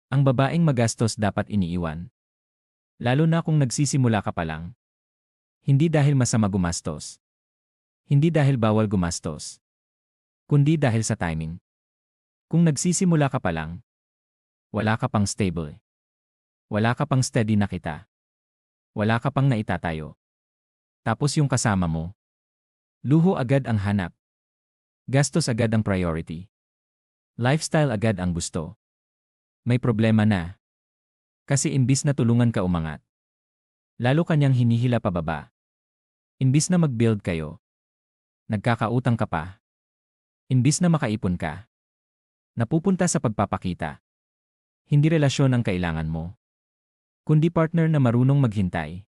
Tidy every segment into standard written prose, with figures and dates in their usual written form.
Ang babaeng magastos dapat iniiwan. Lalo na kung nagsisimula ka pa lang. Hindi dahil masama gumastos. Hindi dahil bawal gumastos. Kundi dahil sa timing. Kung nagsisimula ka pa lang, wala ka pang stable. Wala ka pang steady na kita. Wala ka pang naitatayo. Tapos yung kasama mo, luho agad ang hanap. Gastos agad ang priority. Lifestyle agad ang gusto. May problema na. Kasi imbis na tulungan ka umangat, lalo kanyang hinihila pababa. Imbis na mag-build kayo, nagkakautang ka pa. Imbis na makaipon ka, napupunta sa pagpapakita. Hindi relasyon ang kailangan mo, kundi partner na marunong maghintay.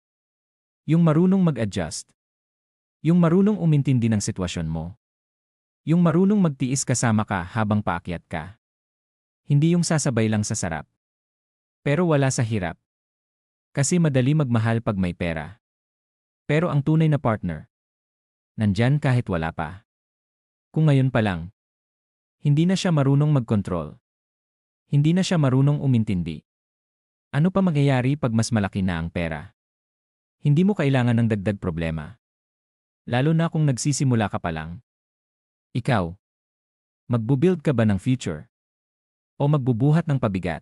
Yung marunong mag-adjust. Yung marunong umintindi ng sitwasyon mo. Yung marunong magtiis kasama ka habang paakyat ka. Hindi yung sasabay lang sa sarap. Pero wala sa hirap. Kasi madali magmahal pag may pera. Pero ang tunay na partner, nandyan kahit wala pa. Kung ngayon pa lang, hindi na siya marunong mag-control. Hindi na siya marunong umintindi. Ano pa mangyayari pag mas malaki na ang pera? Hindi mo kailangan ng dagdag problema. Lalo na kung nagsisimula ka pa lang. Ikaw, magbubuild ka ba ng future? O magbubuhat ng pabigat?